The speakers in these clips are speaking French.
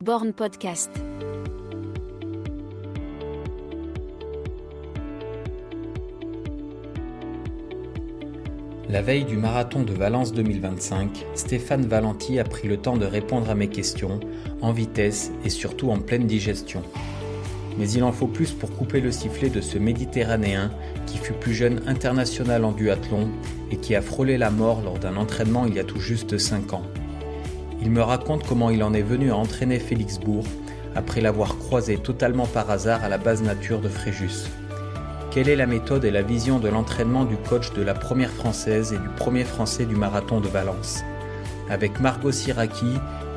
Born Podcast. La veille du marathon de Valence 2025, Stéphane Valenti a pris le temps de répondre à mes questions, en vitesse et surtout en pleine digestion. Mais il en faut plus pour couper le sifflet de ce Méditerranéen qui fut plus jeune international en duathlon et qui a frôlé la mort lors d'un entraînement il y a tout juste 5 ans. Il me raconte comment il en est venu à entraîner Félix Bourg après l'avoir croisé totalement par hasard à la base nature de Fréjus. Quelle est la méthode et la vision de l'entraînement du coach de la première française et du premier français du marathon de Valence? Avec Margot Siraki,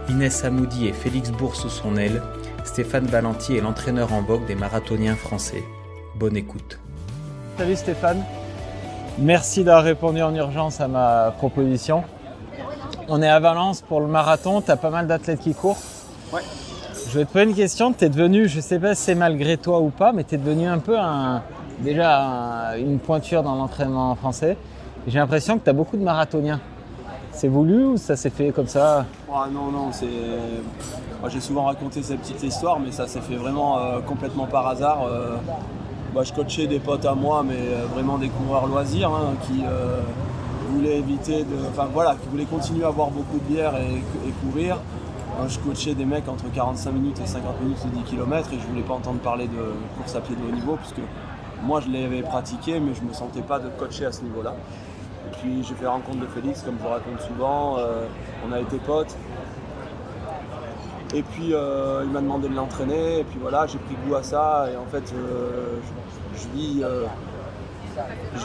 Inès Hamoudi et Félix Bourg sous son aile, Stéphane Valenti est l'entraîneur en vogue des marathoniens français. Bonne écoute. Salut Stéphane, merci d'avoir répondu en urgence à ma proposition. On est à Valence pour le marathon, tu as pas mal d'athlètes qui courent. Ouais. Je vais te poser une question, tu es devenu, je sais pas si c'est malgré toi ou pas, mais tu es devenu un peu une pointure dans l'entraînement français. J'ai l'impression que tu as beaucoup de marathoniens. C'est voulu ou ça s'est fait comme ça? Non, moi, j'ai souvent raconté cette petite histoire, mais ça s'est fait vraiment complètement par hasard. Je coachais des potes à moi, mais vraiment des coureurs loisirs qui voulaient qui voulaient continuer à boire beaucoup de bière et courir. Je coachais des mecs entre 45 minutes et 50 minutes de 10 km et je voulais pas entendre parler de course à pied de haut niveau parce que moi je l'avais pratiqué mais je me sentais pas de coacher à ce niveau-là. Et puis j'ai fait la rencontre de Félix comme je raconte souvent, on a été potes. Et puis il m'a demandé de l'entraîner et puis voilà, j'ai pris goût à ça et en fait je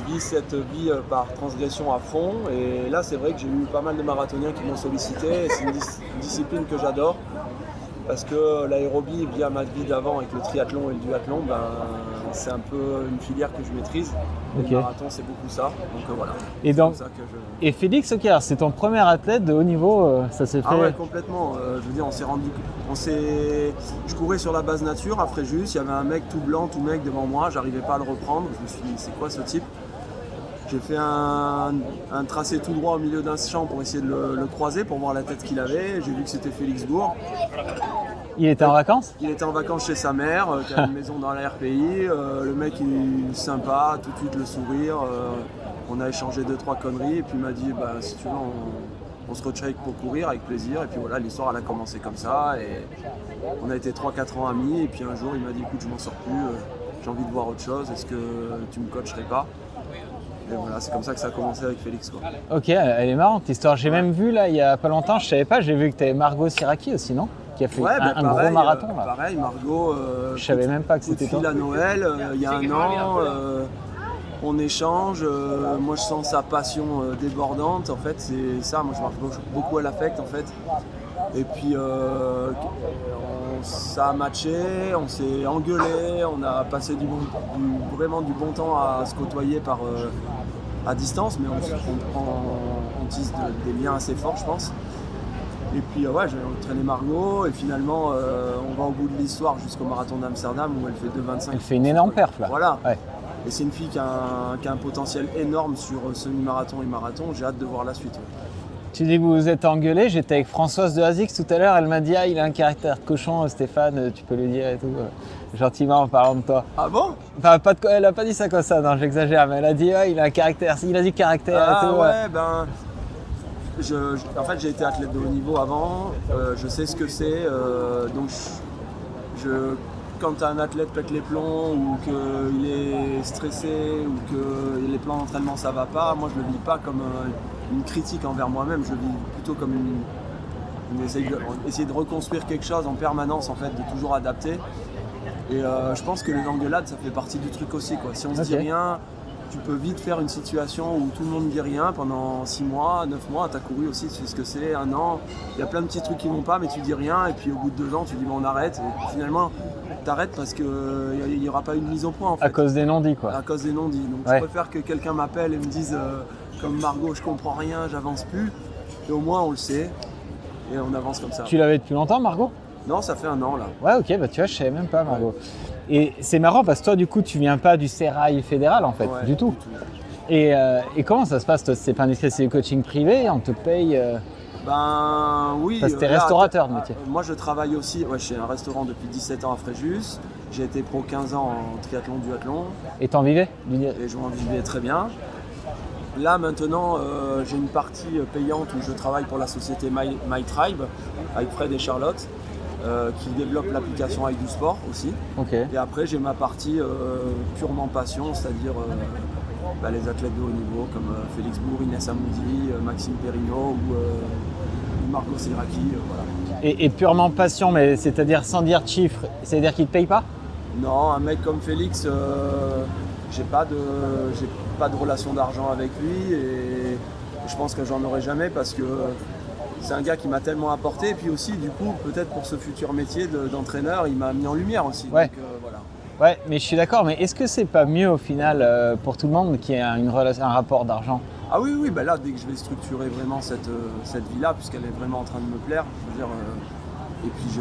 vis cette vie par transgression à fond et là c'est vrai que j'ai eu pas mal de marathoniens qui m'ont sollicité et c'est une discipline que j'adore parce que l'aérobie via ma vie d'avant avec le triathlon et le duathlon, c'est un peu une filière que je maîtrise. Okay. Le marathon c'est beaucoup ça, donc voilà. Et Félix, ok, alors c'est ton premier athlète de haut niveau, ça s'est fait? Ah ouais, complètement, je veux dire je courais sur la base nature à Fréjus, il y avait un mec tout blanc, tout mec devant moi, j'arrivais pas à le reprendre, je me suis dit c'est quoi ce type? J'ai fait un tracé tout droit au milieu d'un champ pour essayer de le croiser, pour voir la tête qu'il avait. J'ai vu que c'était Félix Bourg. Il était en vacances? Il était en vacances chez sa mère, qui a une maison dans la RPI. Le mec il est sympa, tout de suite le sourire. On a échangé 2-3 conneries et puis il m'a dit si tu veux on se recheck pour courir avec plaisir. Et puis voilà, l'histoire elle a commencé comme ça. Et on a été 3-4 ans amis et puis un jour il m'a dit écoute je m'en sors plus, j'ai envie de voir autre chose, est-ce que tu me coacherais pas? Et voilà, c'est comme ça que ça a commencé avec Félix, quoi. Ok, elle est marrante l'histoire. J'ai même vu là il y a pas longtemps, je savais pas, j'ai vu que tu avais Margot Siraki aussi, non? Qui a fait un gros marathon là. Pareil, Margot. Je savais même pas que c'était toi. À Noël, il y a un an, on échange. Moi, je sens sa passion débordante. En fait, c'est ça. Moi, je marche beaucoup à l'affect, en fait. Et puis, ça a matché, on s'est engueulé, on a passé vraiment du bon temps à se côtoyer à distance, mais on tisse des liens assez forts, je pense. Et puis j'ai entraîné Margot et finalement on va au bout de l'histoire jusqu'au marathon d'Amsterdam où elle fait 2,25. Elle fait une énorme perf là. Voilà. Ouais. Et c'est une fille qui a un potentiel énorme sur semi-marathon et marathon, j'ai hâte de voir la suite. Ouais. Tu dis que vous vous êtes engueulé, j'étais avec Françoise de Azix tout à l'heure, elle m'a dit il a un caractère cochon Stéphane, tu peux lui dire et tout, gentiment en parlant de toi. Ah bon? Enfin, elle a pas dit ça comme ça, non j'exagère, mais elle a dit il a un caractère, il a du caractère et tout. Ouais, en fait j'ai été athlète de haut niveau avant, je sais ce que c'est, donc quand un athlète pète les plombs ou qu'il est stressé ou que les plans d'entraînement ça va pas, moi je le vis pas comme une critique envers moi-même, je le vis plutôt comme essayer de reconstruire quelque chose en permanence en fait, de toujours adapter. Et je pense que les engueulades ça fait partie du truc aussi quoi. Si on se dit rien, tu peux vite faire une situation où tout le monde ne dit rien pendant 6 mois, 9 mois, tu as couru aussi, tu sais ce que c'est, 1 an, il y a plein de petits trucs qui vont pas mais tu dis rien et puis au bout de 2 ans tu dis on arrête et finalement t'arrêtes parce qu'il n'y aura pas une mise au point en fait. À cause des non-dits quoi. À cause des non-dits, donc je préfère que quelqu'un m'appelle et me dise comme Margot je comprends rien, j'avance plus et au moins on le sait et on avance comme ça. Tu l'avais depuis longtemps Margot? Non, ça fait 1 an là. Ouais ok, tu vois je savais même pas Margot. Ouais. Et c'est marrant parce que toi du coup tu viens pas du sérail fédéral en fait, du tout. Et comment ça se passe toi? C'est pas indiscret, c'est du coaching privé, on te paye Ben oui. Parce que t'es restaurateur de métier. Moi je travaille aussi, j'ai un restaurant depuis 17 ans à Fréjus. J'ai été pro 15 ans en triathlon, duathlon. Et t'en vivais? Et je m'en vivais très bien. Là maintenant j'ai une partie payante où je travaille pour la société My Tribe avec Fred et Charlotte qui développe l'application avec du sport aussi. Okay. Et après j'ai ma partie purement passion, c'est-à-dire les athlètes de haut niveau comme Félix Bourg, Inès Amoudi, Maxime Perrineau ou Marco Siraki. Voilà. Et purement passion, mais c'est-à-dire sans dire de chiffres, c'est-à-dire qu'il ne te paye pas? Non, un mec comme Félix, j'ai pas de relation d'argent avec lui et je pense que j'en aurai jamais parce que c'est un gars qui m'a tellement apporté et puis aussi du coup peut-être pour ce futur métier d'entraîneur il m'a mis en lumière aussi. Ouais. Donc, voilà. Ouais, mais je suis d'accord, mais est-ce que c'est pas mieux au final pour tout le monde qu'il y ait un rapport d'argent? Ah oui, là dès que je vais structurer vraiment cette vie-là, puisqu'elle est vraiment en train de me plaire, je veux dire, et puis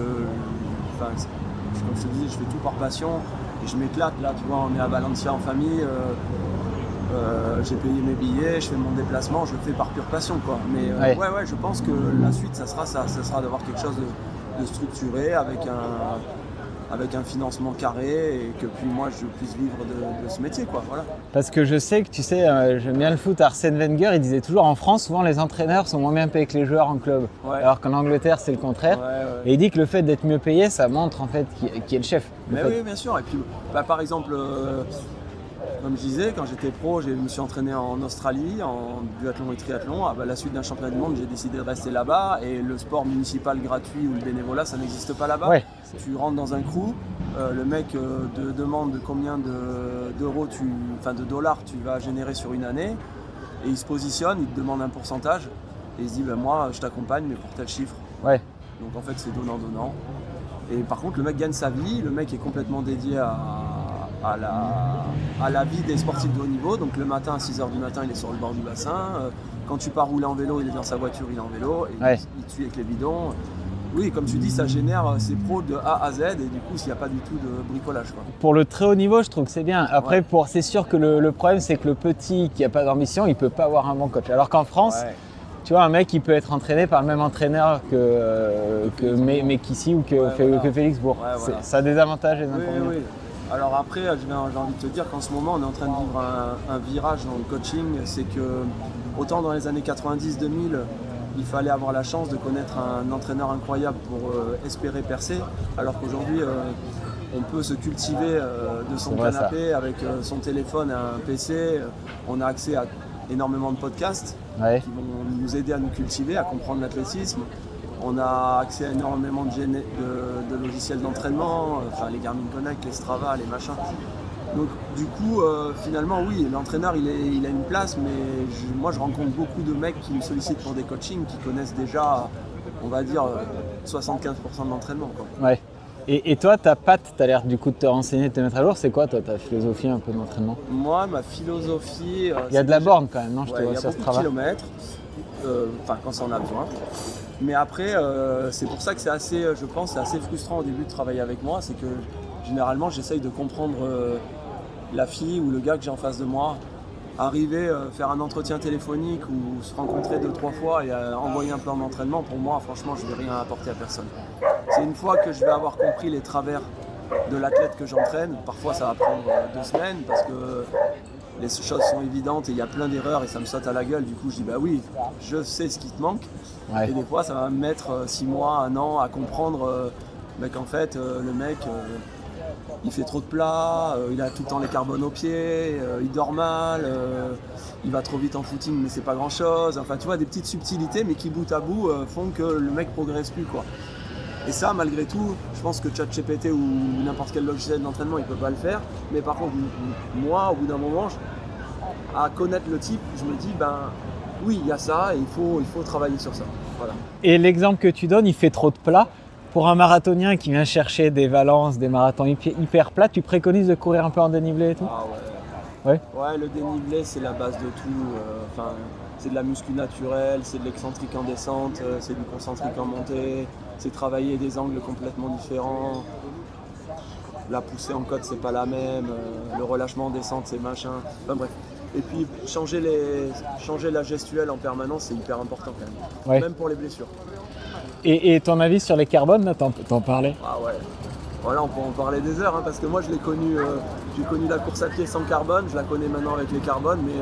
comme je te disais, je fais tout par passion et je m'éclate. Là, tu vois, on est à Valencia en famille, j'ai payé mes billets, je fais mon déplacement, je le fais par pure passion, quoi. Mais ouais, je pense que la suite, ça sera d'avoir quelque chose de structuré avec un financement carré et que puis moi je puisse vivre de ce métier, quoi. Voilà. Parce que je sais que tu sais, j'aime bien le foot, Arsène Wenger il disait toujours en France souvent les entraîneurs sont moins bien payés que les joueurs en club, alors qu'en Angleterre c'est le contraire. Et il dit que le fait d'être mieux payé ça montre en fait qui est le chef. Mais oui, bien sûr. Et puis par exemple comme je disais, quand j'étais pro, je me suis entraîné en Australie, en duathlon et triathlon. À la suite d'un championnat du monde, j'ai décidé de rester là-bas. Et le sport municipal gratuit ou le bénévolat, ça n'existe pas là-bas. Ouais. Tu rentres dans un crew, le mec te demande combien de dollars tu vas générer sur une année. Et il se positionne, il te demande un pourcentage. Et il se dit, moi, je t'accompagne, mais pour tel chiffre. Ouais. Donc en fait, c'est donnant-donnant. Et par contre, le mec gagne sa vie, le mec est complètement dédié à la vie des sportifs de haut niveau. Donc le matin à 6h du matin, il est sur le bord du bassin. Quand tu pars rouler en vélo, il est dans sa voiture, il est en vélo. Et il tue avec les bidons. Oui, comme tu dis, ça génère ses pros de A à Z. Et du coup, s'il n'y a pas du tout de bricolage, quoi. Pour le très haut niveau, je trouve que c'est bien. Après, c'est sûr que le problème, c'est que le petit qui n'a pas d'ambition, il ne peut pas avoir un bon coach. Alors qu'en France, tu vois, un mec, il peut être entraîné par le même entraîneur que Mekissi ou que Félix Bourg. Ça a des avantages et des inconvénients. Oui. Alors après, j'ai envie de te dire qu'en ce moment, on est en train de vivre un virage dans le coaching. C'est que, autant dans les années 90-2000, il fallait avoir la chance de connaître un entraîneur incroyable pour espérer percer, alors qu'aujourd'hui, on peut se cultiver de son canapé avec son téléphone et un PC. On a accès à énormément de podcasts qui vont nous aider à nous cultiver, à comprendre l'athlétisme. On a accès à énormément de logiciels d'entraînement, les Garmin Connect, les Strava, les machins. Donc du coup, finalement, oui, l'entraîneur, il a une place, mais moi, je rencontre beaucoup de mecs qui me sollicitent pour des coachings, qui connaissent déjà, on va dire, 75% de l'entraînement, quoi. Ouais. Et toi, ta patte, tu as l'air du coup de te renseigner, de te mettre à jour, c'est quoi toi, ta philosophie un peu d'entraînement? Moi, ma philosophie... il y a de la borne quand même, non? Je te vois sur ce travail. Il y a beaucoup de kilomètres, quand ça en a besoin. Mais après, c'est pour ça que c'est assez frustrant au début de travailler avec moi, c'est que généralement j'essaye de comprendre la fille ou le gars que j'ai en face de moi, arriver, faire un entretien téléphonique ou se rencontrer 2-3 fois et envoyer un plan d'entraînement, pour moi franchement je ne vais rien apporter à personne. C'est une fois que je vais avoir compris les travers de l'athlète que j'entraîne, parfois ça va prendre 2 semaines parce que les choses sont évidentes et il y a plein d'erreurs et ça me saute à la gueule, du coup je dis oui, je sais ce qui te manque. Et des fois ça va me mettre 6 mois, 1 an à comprendre qu'en fait le mec il fait trop de plats, il a tout le temps les carbones aux pieds, il dort mal, il va trop vite en footing mais c'est pas grand chose. Enfin tu vois, des petites subtilités mais qui bout à bout font que le mec progresse plus, quoi. Et ça, malgré tout, je pense que ChatGPT ou n'importe quel logiciel d'entraînement, il peut pas le faire. Mais par contre, moi, au bout d'un moment, à connaître le type, je me dis, oui, il y a ça et il faut travailler sur ça. Voilà. Et l'exemple que tu donnes, il fait trop de plats. Pour un marathonien qui vient chercher des valences, des marathons hyper plats, tu préconises de courir un peu en dénivelé et tout? Ah ouais. Ouais, le dénivelé, c'est la base de tout. C'est de la muscu naturelle, c'est de l'excentrique en descente, c'est du concentrique en montée, c'est travailler des angles complètement différents. La poussée en côte, c'est pas la même, le relâchement en descente, c'est machin. Enfin bref. Et puis changer la gestuelle en permanence, c'est hyper important quand même. Ouais. Même pour les blessures. Et ton avis sur les carbones, là, t'en parlais? Ah ouais. Voilà, on peut en parler des heures, hein, parce que moi j'ai connu la course à pied sans carbone, je la connais maintenant avec les carbones, mais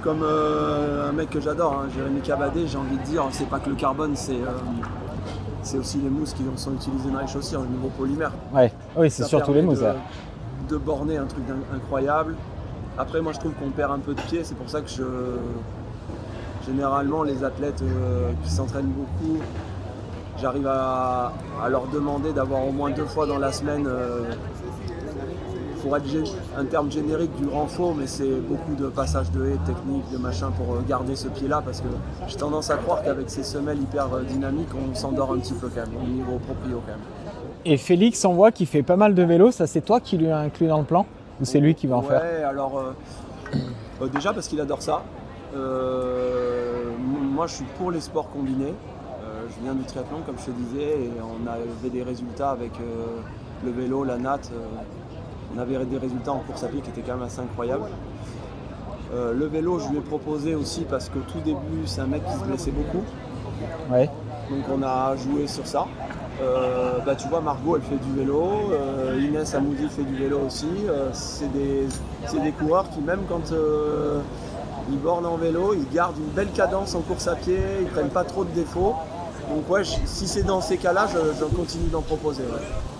comme un mec que j'adore, hein, Jérémy Cabadé, j'ai envie de dire, c'est pas que le carbone, c'est aussi les mousses qui sont utilisées dans les chaussures, le nouveau polymère. Ouais. Oui, c'est Ça surtout les permet mousses. de borner un truc incroyable. Après, moi je trouve qu'on perd un peu de pied, c'est pour ça que généralement les athlètes qui s'entraînent beaucoup, j'arrive à leur demander d'avoir au moins 2 fois dans la semaine, pour être un terme générique du renfort, mais c'est beaucoup de passages de haies, techniques, de machin pour garder ce pied-là, parce que j'ai tendance à croire qu'avec ces semelles hyper dynamiques, on s'endort un petit peu quand même, au niveau proprio quand même. Et Félix, on voit qu'il fait pas mal de vélo, ça c'est toi qui lui as inclus dans le plan? Ou c'est lui qui va en faire? Ouais, alors déjà parce qu'il adore ça. Moi je suis pour les sports combinés. Je viens du triathlon comme je te disais et on avait des résultats avec le vélo, la natte. On avait des résultats en course à pied qui étaient quand même assez incroyables. Le vélo je lui ai proposé aussi parce qu'au tout début c'est un mec qui se blessait beaucoup. Ouais. Donc on a joué sur ça. Tu vois, Margot elle fait du vélo, Inès Amoudi fait du vélo aussi. C'est des coureurs qui même quand ils bornent en vélo, ils gardent une belle cadence en course à pied, ils prennent pas trop de défauts. Donc ouais, si c'est dans ces cas-là, je continue d'en proposer. Ouais.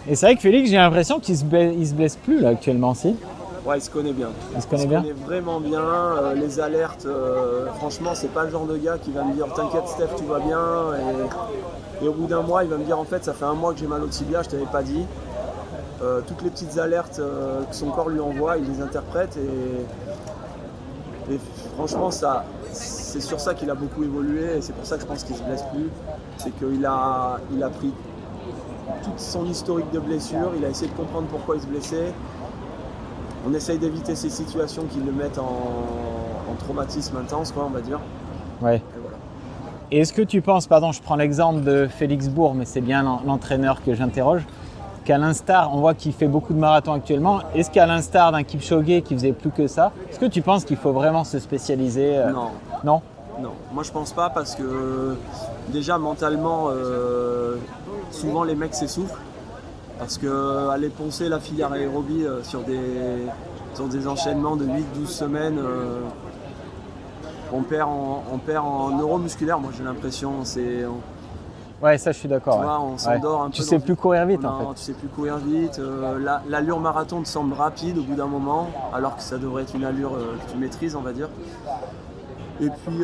Et c'est vrai que Félix, j'ai l'impression qu'il se blesse plus là actuellement, si? Ouais, il se connaît bien. Il se connaît bien? Il se connaît vraiment bien. Les alertes, franchement, c'est pas le genre de gars qui va me dire t'inquiète Steph, tout va bien. Et au bout d'un mois, il va me dire en fait, ça fait un mois que j'ai mal au tibia, je t'avais pas dit. Toutes les petites alertes que son corps lui envoie, il les interprète. Et franchement, c'est sur ça qu'il a beaucoup évolué. Et c'est pour ça que je pense qu'il se blesse plus. C'est qu'il a pris tout son historique de blessures, il a essayé de comprendre pourquoi il se blessait. On essaye d'éviter ces situations qui le mettent en traumatisme intense, quoi, on va dire. Ouais. Et voilà. Et est-ce que tu penses, pardon, je prends l'exemple de Félix Bourg, mais c'est bien l'entraîneur que j'interroge, qu'à l'instar, on voit qu'il fait beaucoup de marathons actuellement, est-ce qu'à l'instar d'un Kipchoge qui faisait plus que ça, est-ce que tu penses qu'il faut vraiment se spécialiser? Non. Non? Non, moi je pense pas parce que déjà mentalement, souvent les mecs s'essoufflent parce que aller poncer la filière aérobie sur des enchaînements de 8-12 semaines, on perd en neuromusculaire, moi j'ai l'impression. Ouais, ça je suis d'accord. Tu vois, on s'endort un peu. Tu sais plus courir vite en fait. Non, tu sais plus courir vite. L'allure marathon te semble rapide au bout d'un moment, alors que ça devrait être une allure que tu maîtrises, on va dire. Et puis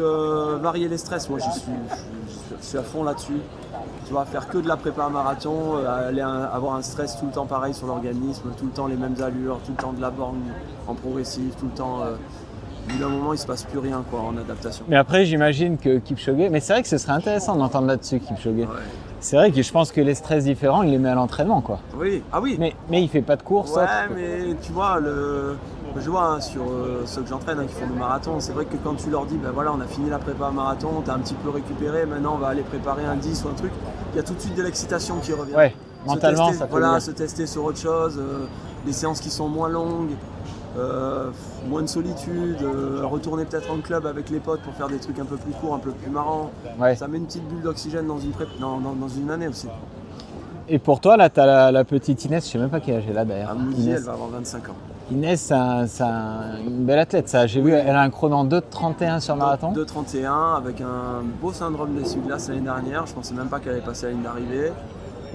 varier les stress, moi je suis à fond là-dessus. Tu vois, faire que de la prépa marathon, avoir un stress tout le temps pareil sur l'organisme, tout le temps les mêmes allures, tout le temps de la borne en progressif, tout le temps. Au bout d'un moment, il ne se passe plus rien quoi, en adaptation. Mais après, j'imagine que Kipchoge, mais c'est vrai que ce serait intéressant d'entendre là-dessus Kipchoge. Ouais. C'est vrai que je pense que les stress différents, il les met à l'entraînement quoi. Oui, ah oui. Mais il fait pas de course. Ouais, mais tu vois, je vois sur ceux que j'entraîne qui font du marathon, c'est vrai que quand tu leur dis, ben voilà, on a fini la prépa marathon, t'as un petit peu récupéré, maintenant on va aller préparer un 10 ou un truc, il y a tout de suite de l'excitation qui revient. Ouais, mentalement tester, ça fait voilà, bien. se tester sur autre chose, des séances qui sont moins longues, moins de solitude, retourner peut-être en club avec les potes pour faire des trucs un peu plus courts, un peu plus marrants. Ouais. Ça met une petite bulle d'oxygène dans une année aussi. Et pour toi, là, tu as la petite Inès, je sais même pas quel âge elle a d'ailleurs. Amoudi, Inès. elle va avoir 25 ans. Inès, c'est une belle athlète, ça. J'ai vu, elle a un chrono en 2,31 sur marathon. 2,31 avec un beau syndrome d'essuie-glace l'année dernière. Je pensais même pas qu'elle allait passer la ligne d'arrivée.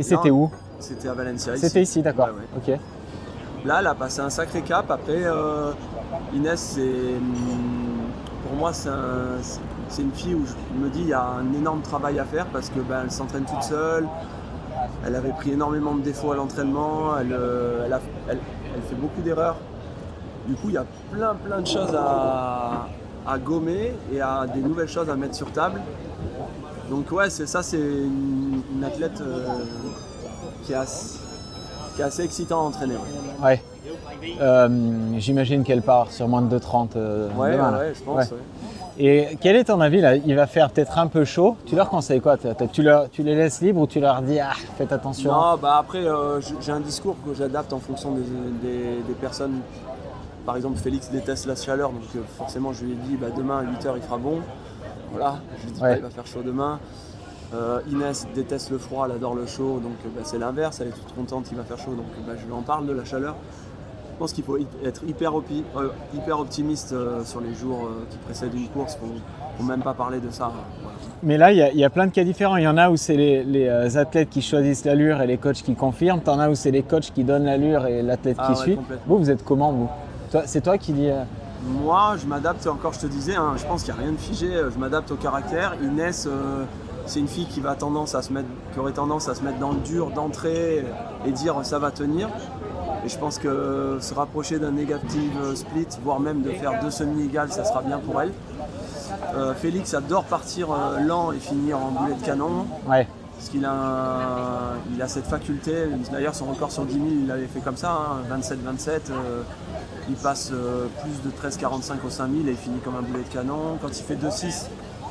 Et c'était où? C'était à Valencia. C'était ici, d'accord. Ouais. Ok. Là, elle a passé un sacré cap. Après, Inès, pour moi, c'est une fille où je me dis il y a un énorme travail à faire parce que elle s'entraîne toute seule. Elle avait pris énormément de défauts à l'entraînement. Elle fait beaucoup d'erreurs. Du coup, il y a plein de choses à gommer et des nouvelles choses à mettre sur table. Donc ouais, c'est une athlète qui est assez excitant à entraîner. Ouais. J'imagine qu'elle part sur moins de 2,30 demain. Ouais, je pense. Ouais. Et quel est ton avis là? Il va faire peut-être un peu chaud. Tu leur conseilles quoi? Tu les laisses libres ou tu leur dis faites attention? Non, après j'ai un discours que j'adapte en fonction des personnes par exemple, Félix déteste la chaleur, donc forcément, je lui ai dit, demain à 8h, il fera bon. Voilà, je lui dis pas, il va faire chaud demain. Inès déteste le froid, elle adore le chaud, donc c'est l'inverse, elle est toute contente qu'il va faire chaud, donc je lui en parle de la chaleur. Je pense qu'il faut être hyper optimiste sur les jours qui précèdent une course, il ne faut même pas parler de ça. Voilà. Mais là, il y a plein de cas différents. Il y en a où c'est les athlètes qui choisissent l'allure et les coachs qui confirment. T'en as où c'est les coachs qui donnent l'allure et l'athlète qui suit. Vous êtes comment, vous? C'est toi qui dis... Moi, je m'adapte, encore je te disais, je pense qu'il n'y a rien de figé, je m'adapte au caractère. Inès, c'est une fille qui aurait tendance à se mettre dans le dur d'entrée et dire ça va tenir. Et je pense que se rapprocher d'un négatif split, voire même de faire 2 semi-égales, ça sera bien pour elle. Félix adore partir lent et finir en boulet de canon. Ouais. Parce qu'il a cette faculté. D'ailleurs, son record sur 10 000, il l'avait fait comme ça, 27-27. Il passe plus de 13,45 au 5000 et il finit comme un boulet de canon. Quand il fait 2,6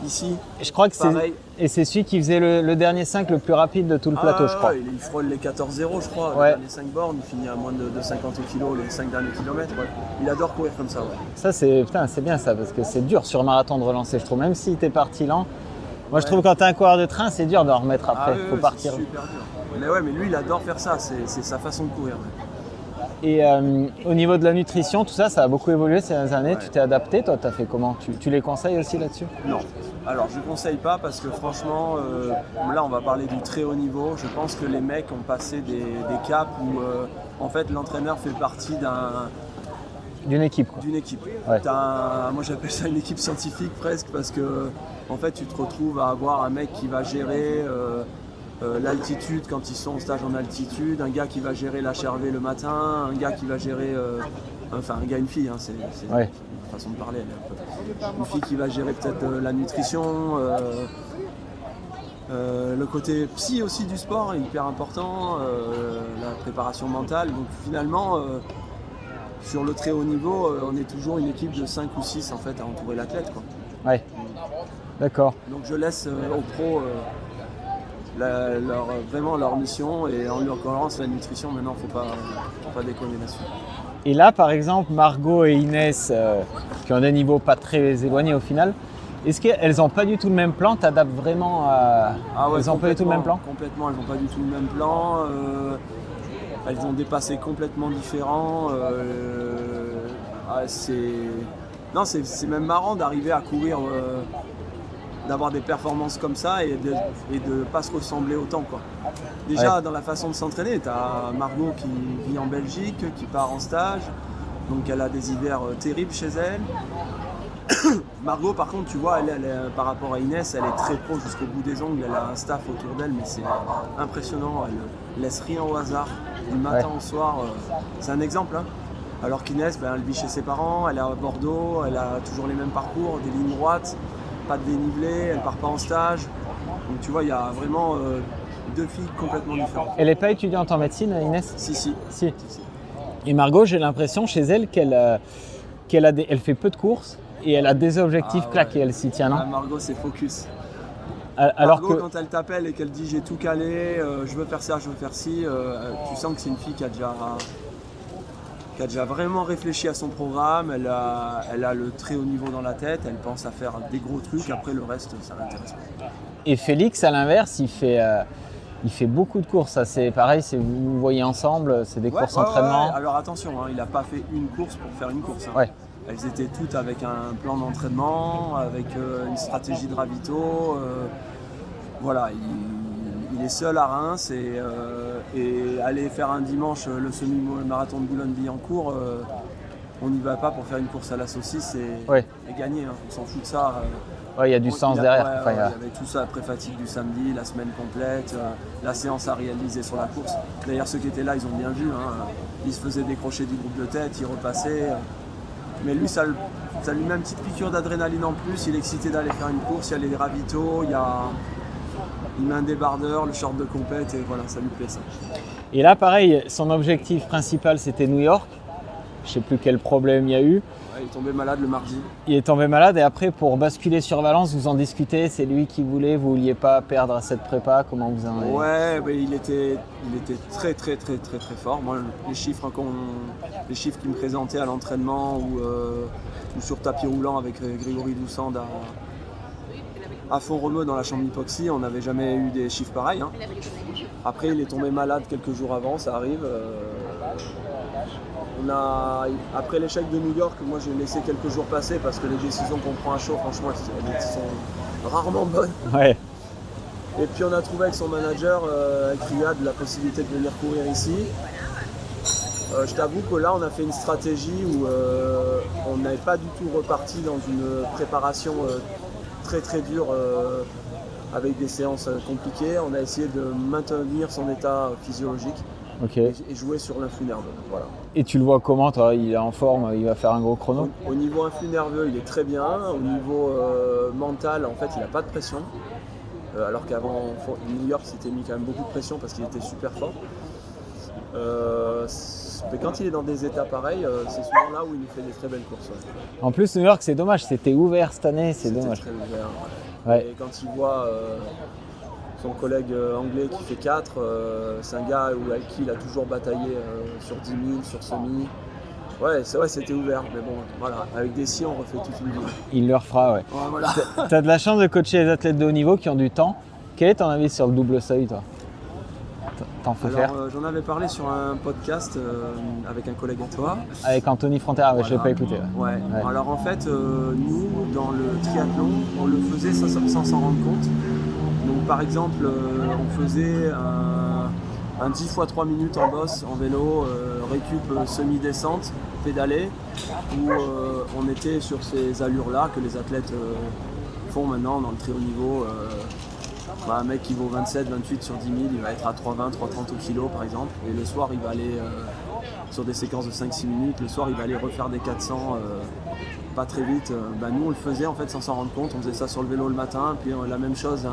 ici, je crois que pareil. C'est celui qui faisait le dernier 5 le plus rapide de tout le plateau, je crois. Il frôle les 14,0 je crois, ouais. Les derniers 5 bornes, il finit à moins de 50 kg les 5 derniers kilomètres. Ouais. Il adore courir comme ça. Ouais. Ça, c'est bien ça, parce que c'est dur sur marathon de relancer, je trouve. Même si t'es parti lent, moi je trouve que quand t'es un coureur de train, c'est dur d'en remettre après. Faut partir. C'est super dur. Mais lui, il adore faire ça, c'est sa façon de courir. Ouais. Et au niveau de la nutrition, tout ça, ça a beaucoup évolué ces dernières années. Ouais. Tu t'es adapté, toi, t'as fait comment? Tu les conseilles aussi là-dessus? Non. Alors, je ne conseille pas parce que franchement, là, on va parler du très haut niveau. Je pense que les mecs ont passé des caps où, en fait, l'entraîneur fait partie d'une équipe, quoi. D'une équipe. Ouais. Moi, j'appelle ça une équipe scientifique presque parce que, en fait, tu te retrouves à avoir un mec qui va gérer l'altitude quand ils sont en stage en altitude, un gars qui va gérer l'HRV le matin, un gars qui va gérer, un gars, une fille, c'est ouais. une façon de parler. Une fille qui va gérer peut-être la nutrition, le côté psy aussi du sport est hyper important, la préparation mentale. Donc finalement, sur le très haut niveau, on est toujours une équipe de 5 ou 6 en fait à entourer l'athlète, quoi. Ouais, d'accord. Donc je laisse aux pros vraiment leur mission, et en l'occurrence la nutrition. Maintenant, faut pas déconner là-dessus. Et là, par exemple, Margot et Inès, qui ont des niveaux pas très éloignés au final, est-ce qu'elles n'ont pas du tout le même plan? T'adaptes vraiment à... ouais, elles n'ont pas du tout le même plan? Complètement, elles n'ont pas du tout le même plan. Elles ont des passés complètement différents. C'est même marrant d'arriver à courir, d'avoir des performances comme ça et de ne pas se ressembler autant, quoi. Déjà, dans la façon de s'entraîner, tu as Margot qui vit en Belgique, qui part en stage, donc elle a des hivers terribles chez elle. Margot, par contre, tu vois, elle, par rapport à Inès, elle est très pro jusqu'au bout des ongles, elle a un staff autour d'elle, mais c'est impressionnant, elle laisse rien au hasard, du matin au soir, c'est un exemple, hein. Alors qu'Inès, elle vit chez ses parents, elle est à Bordeaux, elle a toujours les mêmes parcours, des lignes droites, pas de dénivelé, elle part pas en stage, donc tu vois, il y a vraiment 2 filles complètement différentes. Elle n'est pas étudiante en médecine, Inès? Si. Et Margot, j'ai l'impression chez elle qu'elle fait peu de courses et elle a des objectifs claqués, elle s'y tient, non? Margot, c'est focus. Alors Margot, quand elle t'appelle et qu'elle dit j'ai tout calé, je veux faire ça, je veux faire ci, tu sens que c'est une fille qui a déjà vraiment réfléchi à son programme, elle a le très haut niveau dans la tête, elle pense à faire des gros trucs, après le reste, ça l'intéresse pas. Et Félix, à l'inverse, il fait beaucoup de courses, ça, c'est pareil, vous vous voyez ensemble, c'est des courses entraînement. Ouais. Alors attention, il n'a pas fait une course pour faire une course. Ouais. Elles étaient toutes avec un plan d'entraînement, avec une stratégie de ravito. Voilà, il est seul à Reims et aller faire un dimanche le semi-marathon de Boulogne-Billancourt, on n'y va pas pour faire une course à la saucisse et gagner. Hein. On s'en fout de ça. Il y a du sens derrière. Il y avait tout ça, après-fatigue du samedi, la semaine complète, la séance à réaliser sur la course. D'ailleurs, ceux qui étaient là, ils ont bien vu. Hein. Ils se faisaient décrocher du groupe de tête, ils repassaient. Mais lui, ça lui met une petite piqûre d'adrénaline en plus. Il est excité d'aller faire une course, il y a les ravitaux, il met un débardeur, le short de compète, et voilà, ça lui plaît ça. Et là, pareil, son objectif principal, c'était New York. je ne sais plus quel problème il y a eu. Ouais, il est tombé malade le mardi. Il est tombé malade et après pour basculer sur Valence, vous en discutez, c'est lui qui voulait, vous ne vouliez pas perdre cette prépa, comment vous en avez... Ouais, bah, il était très fort. Moi, les chiffres qu'il me présentait à l'entraînement ou sur tapis roulant avec Grégory Doussand à Font-Romeu dans la chambre d'hypoxie, on n'avait jamais eu des chiffres pareils. Hein. Après, il est tombé malade quelques jours avant, ça arrive. Après l'échec de New York, moi j'ai laissé quelques jours passer parce que les décisions qu'on prend à chaud, franchement, elles sont rarement bonnes. Ouais. Et puis on a trouvé avec son manager, avec Riyad, la possibilité de venir courir ici. Je t'avoue que là, on a fait une stratégie où on n'avait pas du tout reparti dans une préparation très dure avec des séances compliquées. On a essayé de maintenir son état physiologique et jouer sur l'influx nerveux. Voilà. Et tu le vois comment toi? Il est en forme, il va faire un gros chrono? Au niveau influx nerveux, il est très bien. Au niveau mental, en fait, il n'a pas de pression. Alors qu'avant, New York s'était mis quand même beaucoup de pression parce qu'il était super fort. Mais quand il est dans des états pareils, c'est souvent là où il nous fait des très belles courses. Ouais. En plus, New York, c'est dommage, c'était ouvert cette année, c'est dommage. Très ouvert. Ouais. Et quand il voit son collègue anglais qui fait 4, c'est un gars avec qui il a toujours bataillé sur 10 000, sur semi. Ouais, c'est vrai, c'était ouvert, mais bon, voilà, avec des si, on refait toute une vie. Il le refera, ouais. Ouais, voilà. Tu as de la chance de coacher les athlètes de haut niveau qui ont du temps. Quel est ton avis sur le double seuil, toi? T'en fais faire? J'en avais parlé sur un podcast avec un collègue à toi. Avec Anthony Frontera, Voilà. je ne l'ai pas écouté. Ouais. Alors en fait, nous, dans le triathlon, on le faisait sans s'en rendre compte. Donc par exemple, on faisait un 10 x 3 minutes en bosse, en vélo, récup semi-descente, pédalé, où on était sur ces allures-là que les athlètes font maintenant dans le très haut niveau. Un mec qui vaut 27, 28 sur 10 000, il va être à 3,20, 3,30 au kilo par exemple. Et le soir, il va aller sur des séquences de 5-6 minutes. Le soir, il va aller refaire des 400 pas très vite. Nous, on le faisait en fait sans s'en rendre compte. On faisait ça sur le vélo le matin. Puis la même chose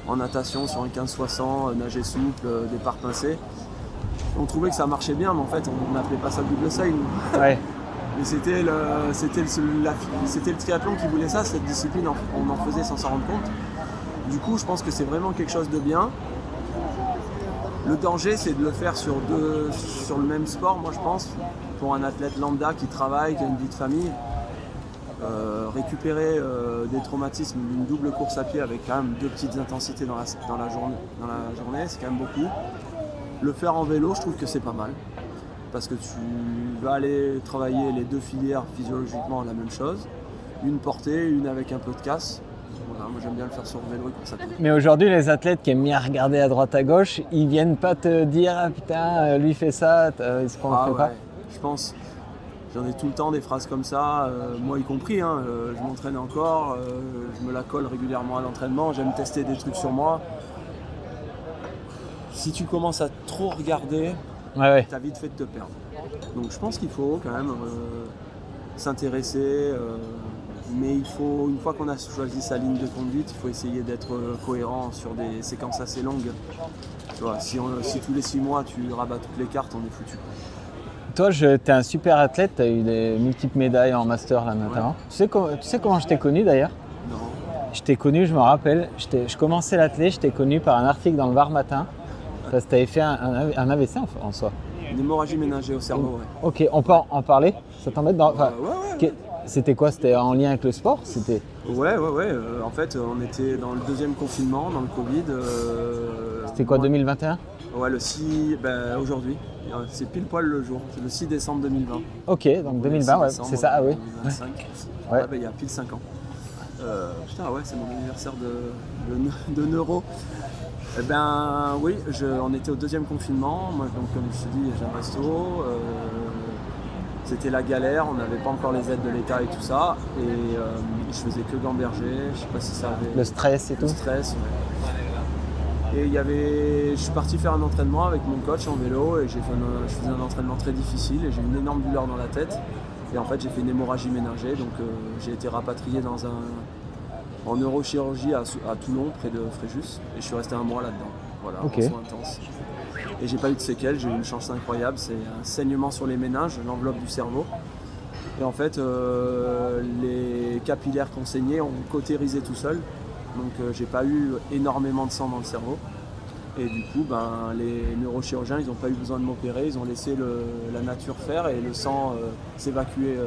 en natation sur un 15-60, nager souple, départ pincé. On trouvait que ça marchait bien, mais en fait, on n'appelait pas ça le double seuil. Ouais. Mais c'était le triathlon qui voulait ça, cette discipline, on en faisait sans s'en rendre compte. Du coup, je pense que c'est vraiment quelque chose de bien. Le danger, c'est de le faire sur le même sport, moi je pense, pour un athlète lambda qui travaille, qui a une vie de famille. Récupérer des traumatismes d'une double course à pied avec quand même 2 petites intensités dans la journée, c'est quand même beaucoup. Le faire en vélo, je trouve que c'est pas mal. Parce que tu vas aller travailler les 2 filières physiologiquement la même chose. Une portée, une avec un peu de casse. Voilà, moi j'aime bien le faire sur le vélo et course à pied. Mais aujourd'hui, les athlètes qui aiment bien regarder à droite à gauche, ils viennent pas te dire ah putain, lui fait ça, est-ce qu'on le fait pas? Je pense, j'en ai tout le temps des phrases comme ça, moi y compris, je m'entraîne encore, je me la colle régulièrement à l'entraînement, j'aime tester des trucs sur moi. Si tu commences à trop regarder, t'as vite fait de te perdre. Donc je pense qu'il faut quand même s'intéresser. Mais il faut, une fois qu'on a choisi sa ligne de conduite, il faut essayer d'être cohérent sur des séquences assez longues. Tu vois, si tous les 6 mois tu rabats toutes les cartes, on est foutu. Toi, tu es un super athlète, tu as eu des multiples médailles en master là notamment. Ouais. Tu sais comment je t'ai connu d'ailleurs? Non. Je t'ai connu, je me rappelle, je commençais l'athlé, je t'ai connu par un article dans le Var Matin, parce que tu avais fait un AVC en soi. Une hémorragie ménagée au cerveau, ouais. Ok, on peut en parler? Ça t'embête dans... Ouais. C'était quoi? C'était en lien avec le sport? Ouais. En fait, on était dans le 2e confinement, dans le Covid. C'était quoi, 2021? Ouais, le 6... aujourd'hui. C'est pile poil le jour. C'est le 6 décembre 2020. Ok, donc 2020, ouais, c'est ça, oui. 2025. Ouais. Il y a pile 5 ans. Putain, ouais, c'est mon anniversaire de neuro. Oui, on était au 2e confinement. Moi, donc, comme je te dis, j'ai un resto. C'était la galère, on n'avait pas encore les aides de l'État et tout ça. Et je faisais que gamberger, je sais pas si ça avait... Le stress et tout. Le stress, ouais. Et je suis parti faire un entraînement avec mon coach en vélo et je faisais un entraînement très difficile et j'ai eu une énorme douleur dans la tête. Et en fait, j'ai fait une hémorragie ménagée, donc j'ai été rapatrié en neurochirurgie à Toulon, près de Fréjus. Et je suis resté 1 mois là-dedans. Voilà, en soins intenses. Et j'ai pas eu de séquelles, j'ai eu une chance incroyable, c'est un saignement sur les méninges, l'enveloppe du cerveau. Et en fait, les capillaires qui ont saigné ont cautérisé tout seul. Donc j'ai pas eu énormément de sang dans le cerveau. Et du coup, les neurochirurgiens, ils n'ont pas eu besoin de m'opérer, ils ont laissé la nature faire et le sang s'évacuer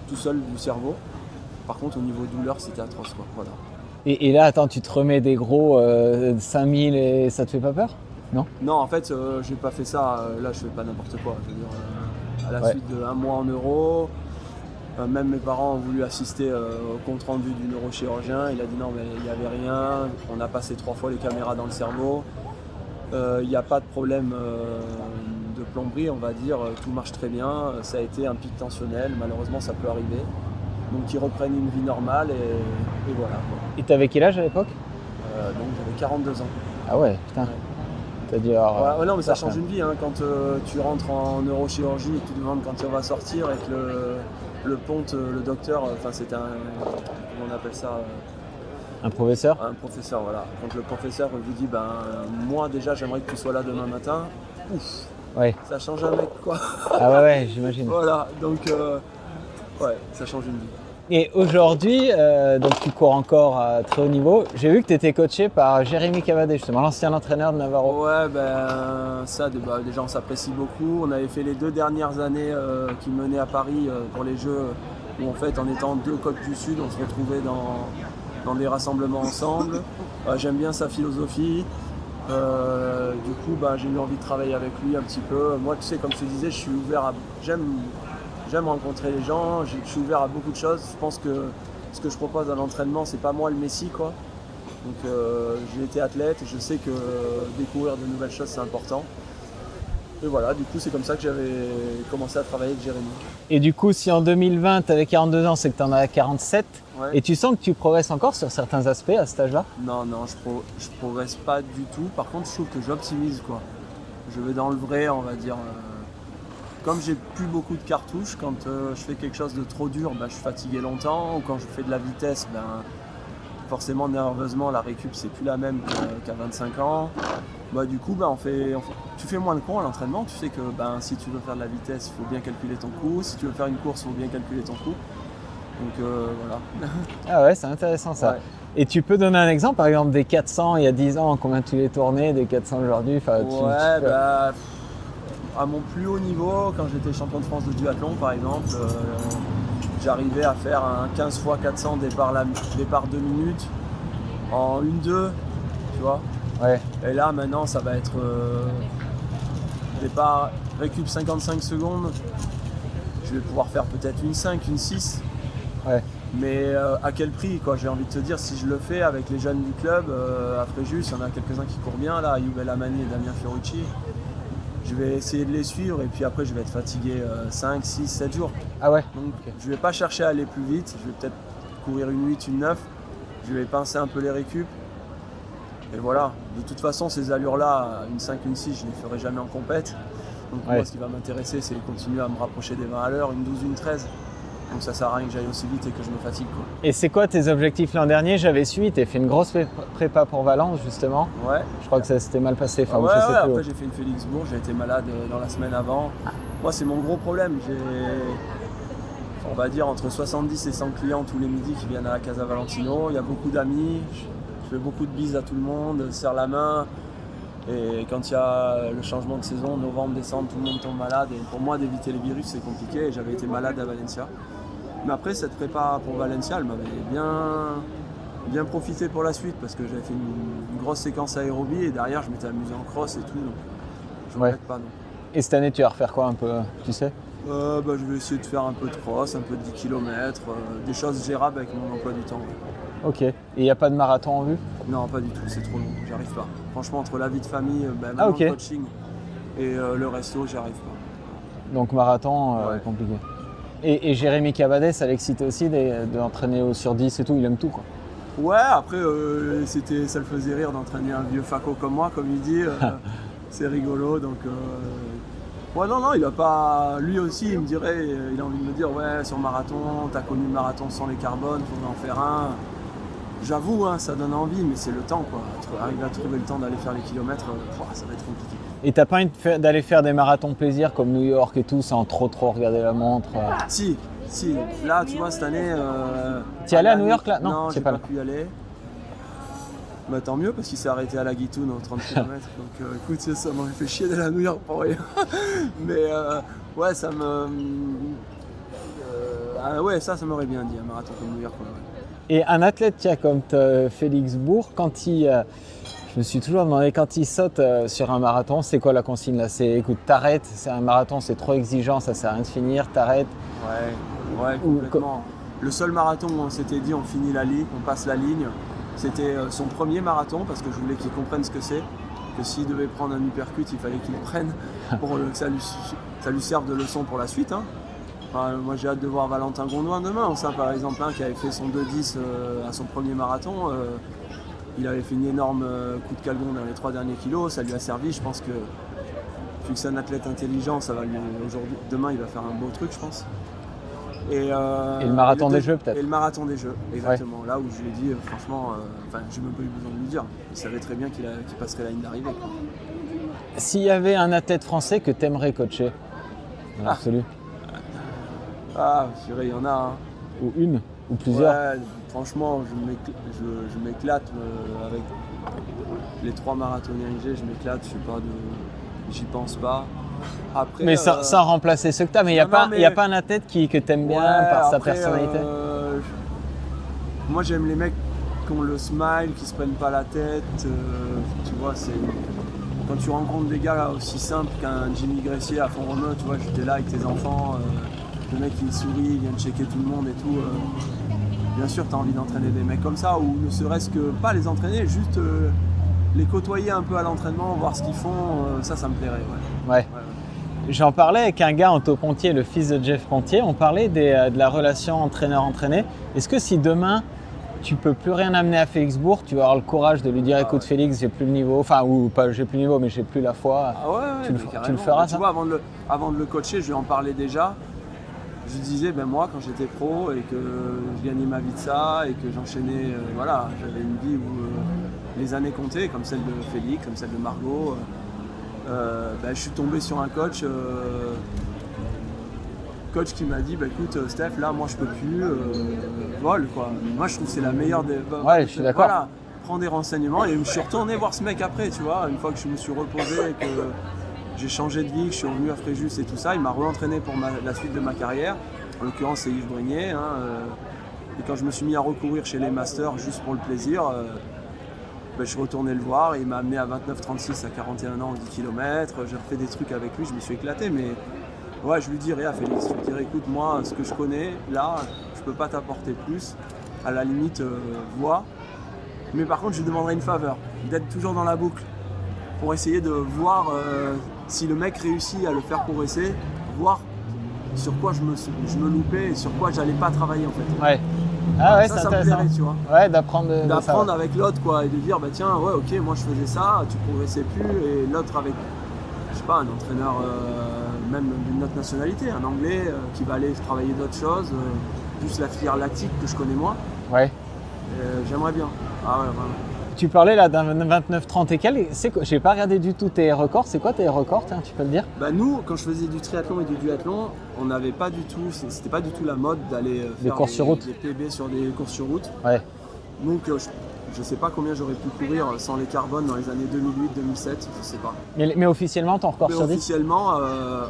tout seul du cerveau. Par contre, au niveau douleur, c'était atroce, quoi. Voilà. Et là, attends, tu te remets des gros 5000 et ça te fait pas peur? Non? Non, en fait, j'ai pas fait ça. Là, je fais pas n'importe quoi. Je veux dire, à la suite d'un mois en neuro, même mes parents ont voulu assister au compte rendu du neurochirurgien. Il a dit non, mais il n'y avait rien. On a passé 3 fois les caméras dans le cerveau. Il n'y a pas de problème de plomberie, on va dire. Tout marche très bien. Ça a été un pic tensionnel. Malheureusement, ça peut arriver. Donc, ils reprennent une vie normale et voilà, quoi. Et t'avais quel âge à l'époque? Donc, j'avais 42 ans. Ah ouais, putain. Ouais. T'as dû avoir... Ouais, non, mais ça change une vie, hein, quand tu rentres en neurochirurgie et que tu demandes quand tu vas sortir et que le ponte, le docteur, c'est comment on appelle ça, Un professeur? un professeur, voilà. Quand le professeur vous dit, moi déjà j'aimerais que tu sois là demain matin, ouf, Ouais. ça change un mec, quoi. Ah ouais, j'imagine. Voilà, donc ouais, ça change une vie. Et aujourd'hui, donc tu cours encore à très haut niveau. J'ai vu que tu étais coaché par Jérémy Cavadet, justement, l'ancien entraîneur de Navarro. Ouais, ça, déjà on s'apprécie beaucoup. On avait fait les 2 dernières années qui menaient à Paris pour les Jeux, où en fait, en étant 2 côtes du Sud, on se retrouvait dans des rassemblements ensemble. J'aime bien sa philosophie. Du coup, j'ai eu envie de travailler avec lui un petit peu. Moi, tu sais, comme je te disais, je suis ouvert à... J'aime rencontrer les gens, je suis ouvert à beaucoup de choses. Je pense que ce que je propose à l'entraînement, c'est pas moi le messie, quoi. Donc j'ai été athlète et je sais que découvrir de nouvelles choses, c'est important. Et voilà, du coup, c'est comme ça que j'avais commencé à travailler avec Jérémy. Et du coup, si en 2020, tu avais 42 ans, c'est que tu en as 47. Ouais. Et tu sens que tu progresses encore sur certains aspects à cet âge-là? Non, je progresse pas du tout. Par contre, je trouve que j'optimise, quoi. Je vais dans le vrai, on va dire. Comme j'ai plus beaucoup de cartouches, quand je fais quelque chose de trop dur, je suis fatigué longtemps. Ou quand je fais de la vitesse, forcément nerveusement la récup c'est plus la même qu'à 25 ans. Du coup tu fais moins de cours à l'entraînement. Tu sais que si tu veux faire de la vitesse, il faut bien calculer ton coup. Si tu veux faire une course, il faut bien calculer ton coup. Donc voilà. Ah ouais, c'est intéressant ça. Ouais. Et tu peux donner un exemple, par exemple des 400 il y a 10 ans, combien tu les tournais, des 400 aujourd'hui? À mon plus haut niveau, quand j'étais champion de France de duathlon par exemple, j'arrivais à faire un 15 x 400 départ 2 minutes en 1-2, tu vois. Ouais. Et là maintenant ça va être départ récup 55 secondes, je vais pouvoir faire peut-être une 5, une 6. Ouais. Mais à quel prix, quoi? J'ai envie de te dire, si je le fais avec les jeunes du club, à Fréjus, il y en a quelques-uns qui courent bien, là, Ayoub El Amani et Damien Fiorucci. Je vais essayer de les suivre et puis après je vais être fatigué 5, 6, 7 jours. Ah ouais. Donc je vais pas chercher à aller plus vite, je vais peut-être courir une 8, une 9, je vais pincer un peu les récup. Et voilà, de toute façon ces allures-là, une 5, une 6, je ne les ferai jamais en compète. Donc moi ce qui va m'intéresser c'est continuer à me rapprocher des 20 à l'heure, une 12, une 13. Donc ça sert à rien que j'aille aussi vite et que je me fatigue, quoi. Et c'est quoi tes objectifs l'an dernier? J'avais suivi, tu as fait une grosse prépa pour Valence justement. Ouais. Je crois que ça s'était mal passé. Enfin, Ouais, je sais plus. après j'ai fait une Félixbourg, j'ai été malade dans la semaine avant. Moi c'est mon gros problème, j'ai on va dire entre 70 et 100 clients tous les midis qui viennent à la Casa Valentino. Il y a beaucoup d'amis, je fais beaucoup de bises à tout le monde, serre la main. Et quand il y a le changement de saison, novembre, décembre, tout le monde tombe malade. Et pour moi d'éviter les virus c'est compliqué et j'avais été malade à Valencia. Mais après cette prépa pour Valencia, elle m'avait bien profité pour la suite parce que j'avais fait une grosse séquence aérobie et derrière je m'étais amusé en cross et tout. Donc je ne regrette pas, non. Et cette année tu vas refaire quoi un peu, tu sais? Je vais essayer de faire un peu de cross, un peu de 10 km, des choses gérables avec mon emploi du temps. Ouais. Ok. Et il n'y a pas de marathon en vue? Non, pas du tout, c'est trop long, j'arrive pas. Franchement, entre la vie de famille, ok. le coaching et le resto, j'y arrive pas. Donc marathon, Ouais. compliqué. Et Jérémy Cavadet, ça l'excite aussi d'entraîner sur 10 et tout, il aime tout, quoi. Ouais, après, ça le faisait rire d'entraîner un vieux faco comme moi, comme il dit. C'est rigolo, donc... Ouais, non, il a pas... Lui aussi, il me dirait, il a envie de me dire, ouais, sur marathon, t'as connu le marathon sans les carbones, faut en faire un. J'avoue, hein, ça donne envie, mais c'est le temps, quoi. Arriver à trouver le temps d'aller faire les kilomètres, ça va être compliqué. Et t'as pas envie d'aller faire des marathons plaisir comme New York et tout, sans trop regarder la montre Si. Là, tu vois, cette année... T'y es allé à New York, là? Non, j'ai pas pu y aller. Bah, tant mieux, parce qu'il s'est arrêté à la Guitoune aux 30 km. Donc, écoute, ça m'aurait fait chier d'aller à New York pour rien. Mais, ouais, ça me... ça m'aurait bien dit, un marathon comme New York. Ouais. Et un athlète, tiens, comme Félix Bourg, quand il... je me suis toujours demandé, quand il saute sur un marathon, c'est quoi la consigne là? C'est, écoute, t'arrêtes, c'est un marathon, c'est trop exigeant, ça sert à rien de finir, t'arrêtes. Ouais, complètement. Le seul marathon où on s'était dit on finit la ligne, on passe la ligne, c'était son premier marathon, parce que je voulais qu'il comprenne ce que c'est, que s'il devait prendre un uppercut, il fallait qu'il le prenne pour que ça lui serve de leçon pour la suite. Hein. Enfin, moi j'ai hâte de voir Valentin Gondouin demain, ça par exemple, qui avait fait son 2-10 à son premier marathon. Il avait fait une énorme coup de calgon dans les 3 derniers kilos, ça lui a servi. Je pense que vu que c'est un athlète intelligent, ça va lui demain il va faire un beau truc, je pense. Et le marathon des Jeux peut-être. Et le marathon des Jeux, exactement. Ouais. Là où je lui ai dit, franchement, j'ai même pas eu besoin de lui dire. Il savait très bien qu'il passerait la ligne d'arrivée. S'il y avait un athlète français que tu aimerais coacher, en absolu. Il y en a. Hein. Ou une, ou plusieurs. Ouais, franchement, je m'éclate avec les 3 marathoniens que je m'éclate, j'y pense pas. Après, mais sans remplacer ceux que tu as, mais il n'y a pas un athlète que tu aimes bien par sa personnalité. Moi j'aime les mecs qui ont le smile, qui se prennent pas la tête. Tu vois, quand tu rencontres des gars là, aussi simples qu'un Jimmy Gressier à Font-Romeu, tu vois, j'étais là avec tes enfants, le mec il sourit, il vient de checker tout le monde et tout. Bien sûr, tu as envie d'entraîner des mecs comme ça, ou ne serait-ce que pas les entraîner, juste les côtoyer un peu à l'entraînement, voir ce qu'ils font, ça me plairait. Ouais. J'en parlais avec un gars, Anto Pontier, le fils de Jeff Pontier, on parlait de la relation entraîneur-entraîné. Est-ce que si demain, tu peux plus rien amener à Félix Bourg, tu vas avoir le courage de lui dire écoute Félix, j'ai plus le niveau, enfin ou pas j'ai plus le niveau mais j'ai plus la foi. Tu le feras ça? Tu vois, avant de le coacher, je lui en parlais déjà. Je disais, moi quand j'étais pro et que je gagnais ma vie de ça et que j'enchaînais, j'avais une vie où les années comptaient, comme celle de Félix, comme celle de Margot. Je suis tombé sur un coach qui m'a dit écoute Steph, là moi je peux plus, vol quoi. Moi je trouve que c'est la meilleure des... je suis d'accord. Voilà, prends des renseignements et je suis retourné voir ce mec après, tu vois, une fois que je me suis reposé et que j'ai changé de vie, que je suis revenu à Fréjus et tout ça, il m'a re-entraîné pour la suite de ma carrière. En l'occurrence c'est Yves Brigné. Et quand je me suis mis à recourir chez les masters juste pour le plaisir, je suis retourné le voir et il m'a amené à 29-36 à 41 ans, 10 km. J'ai refait des trucs avec lui, je me suis éclaté. Mais ouais, je lui dirais à Félix, je lui dirais écoute, moi, ce que je connais, là, je peux pas t'apporter plus. À la limite, vois. Mais par contre, je lui demanderais une faveur, d'être toujours dans la boucle pour essayer de voir si le mec réussit à le faire progresser, voir sur quoi je me loupais et sur quoi j'allais pas travailler en fait. Ouais. Ah ouais, ça me plairait, tu vois. Ouais, d'apprendre avec l'autre quoi, et de dire tiens, ouais, ok, moi je faisais ça, tu progressais plus, et l'autre avec, je sais pas, un entraîneur même d'une autre nationalité, un anglais qui va aller travailler d'autres choses, juste la filière lactique que je connais moi. Ouais. J'aimerais bien. Ah ouais, vraiment. Tu parlais là d'un 29-30 et quelques. J'ai pas regardé du tout tes records. C'est quoi tes records, tu peux le dire? Nous, quand je faisais du triathlon et du duathlon, on n'avait pas du tout, c'était pas du tout la mode d'aller faire des PB sur des courses sur route. Ouais. Donc je sais pas combien j'aurais pu courir sans les carbones dans les années 2008-2007, je sais pas. Mais officiellement, ton record sur 10? Officiellement,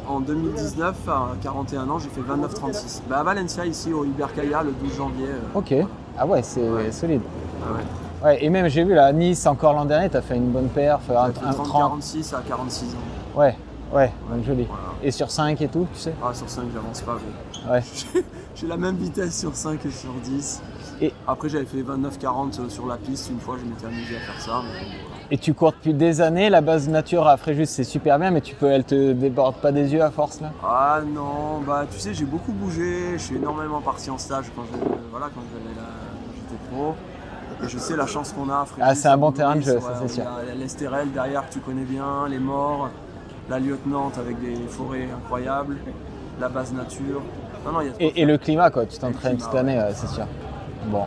en 2019, à 41 ans, j'ai fait 29-36. À Valencia, ici, au Ibercaia, le 12 janvier. Ok. Ah ouais, c'est solide. Ah ouais. Ouais, et même j'ai vu là, à Nice, encore l'an dernier, tu as fait une bonne perf. J'ai fait 30-46 à 46 ans. Ouais, donc joli. Voilà. Et sur 5 et tout, tu sais? Sur 5, j'avance pas. Ouais. J'ai la même vitesse sur 5 et sur 10. Et après, j'avais fait 29-40 sur la piste. Une fois, je m'étais amusé à faire ça. Mais... Et tu cours depuis des années. La base nature à Fréjus, c'est super bien, mais elle te déborde pas des yeux à force là? Ah non, tu sais, j'ai beaucoup bougé. Je suis énormément parti en stage quand j'étais pro. Et je sais la chance qu'on a à Fréjus. C'est un bon terrain de jeu, ça c'est sûr. Il y a l'Estérel derrière que tu connais bien, les Morts, la Lieutenante avec des forêts incroyables, la base nature. Non, et le climat, quoi. Tu t'entraînes toute l'année, c'est sûr. Bon.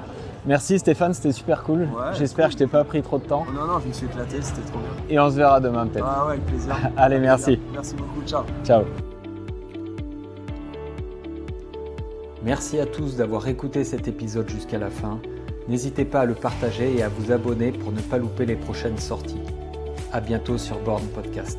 Merci Stéphane, c'était super cool. Ouais, J'espère que je t'ai pas pris trop de temps. Non, je me suis éclaté, c'était trop bien. Et on se verra demain peut-être. Ah ouais, avec plaisir. Allez, merci. Merci beaucoup, ciao. Ciao. Merci à tous d'avoir écouté cet épisode jusqu'à la fin. N'hésitez pas à le partager et à vous abonner pour ne pas louper les prochaines sorties. À bientôt sur Born Podcast.